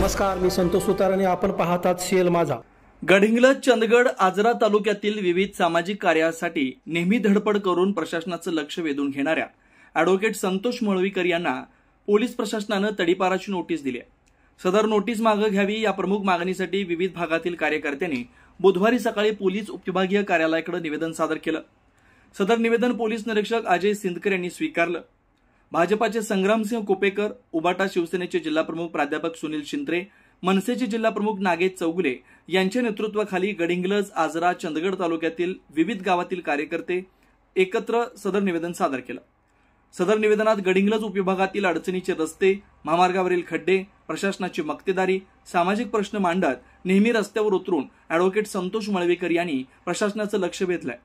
नमस्कार, मी संतोष सुतार आणि आपण पाहतात सीएल माझा. गडहिंग्लज, चंदगड, आजरा तालुक्यातील विविध सामाजिक कार्यासाठी नेहमी धडपड करून प्रशासनाचं लक्ष वेधून घेणाऱ्या ॲडव्होकेट संतोष मळवीकर यांना पोलीस प्रशासनानं तडीपाराची नोटीस दिली आहे. सदर नोटीस मागे घ्यावी या प्रमुख मागणीसाठी विविध भागातील कार्यकर्त्यांनी बुधवारी सकाळी पोलीस उपविभागीय कार्यालयाकडे निवेदन सादर केलं. सदर निवेदन पोलीस निरीक्षक अजय सिंदकर यांनी स्वीकारलं. भाजपाचे संग्रामसिंह कुपेकर, उबाटा शिवसेनेचे जिल्हाप्रमुख प्राध्यापक सुनील शिंत्रे, मनसेचे जिल्हाप्रमुख नागेश चौगुले यांच्या नेतृत्वाखाली गडहिंग्लज, आजरा, चंदगड तालुक्यातील विविध गावातील कार्यकर्ते एकत्र सदर निवेदन सादर केलं. सदर निवेदनात गडहिंग्लज उपविभागातील अडचणीचे रस्ते, महामार्गावरील खड्डे, प्रशासनाची मक्तेदारी, सामाजिक प्रश्न मांडत नेहमी रस्त्यावर उतरून ॲडव्होकेट संतोष मळवीकर यांनी प्रशासनाचं लक्ष वेधलंय.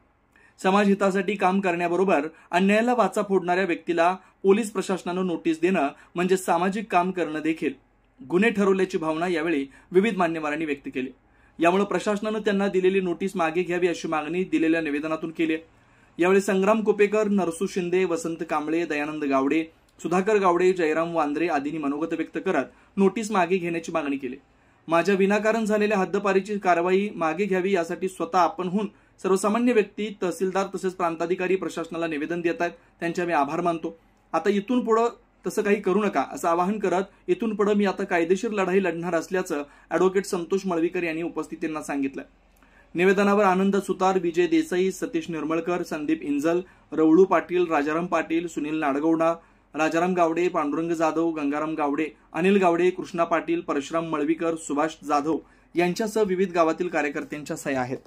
समाज हितासाठी काम करण्याबरोबर अन्यायाला वाचा फोडणाऱ्या व्यक्तीला पोलीस प्रशासनानं नोटीस देणं म्हणजे सामाजिक काम करणं देखील गुन्हे ठरवल्याची भावना यावेळी विविध मान्यवरांनी व्यक्त केली. यामुळे प्रशासनानं त्यांना दिलेली नोटीस मागे घ्यावी अशी मागणी दिलेल्या निवेदनातून केली. यावेळी संग्राम कुपेकर, नरसू शिंदे, वसंत कांबळे, दयानंद गावडे, सुधाकर गावडे, जयराम वांद्रे आदींनी मनोगत व्यक्त करत नोटीस मागे घेण्याची मागणी केली. माझ्या विनाकारण झालेल्या हद्दपारीची कारवाई मागे घ्यावी यासाठी स्वतः आपणहून सर्वसामान्य व्यक्ती, तहसीलदार तसेच प्रांताधिकारी प्रशासनाला निवेदन देत आहेत. त्यांचे आम्ही आभार मानतो. आता इथून पुढे तसं काही करू नका असं आवाहन करत इथून पुढे मी आता कायदेशीर लढाई लढणार असल्याचं ॲडव्होकेट संतोष मळवीकर यांनी उपस्थितांना सांगितलं. निवेदनावर आनंद सुतार, विजय देसाई, सतीश निर्मळकर, संदीप इंजल, रवळू पाटील, राजाराम पाटील, सुनील नाडगौडा, राजाराम गावडे, पांडुरंग जाधव, गंगाराम गावडे, अनिल गावडे, कृष्णा पाटील, परशुराम मळवीकर, सुभाष जाधव यांच्यासह विविध गावातील कार्यकर्त्यांच्या सह्या आहेत.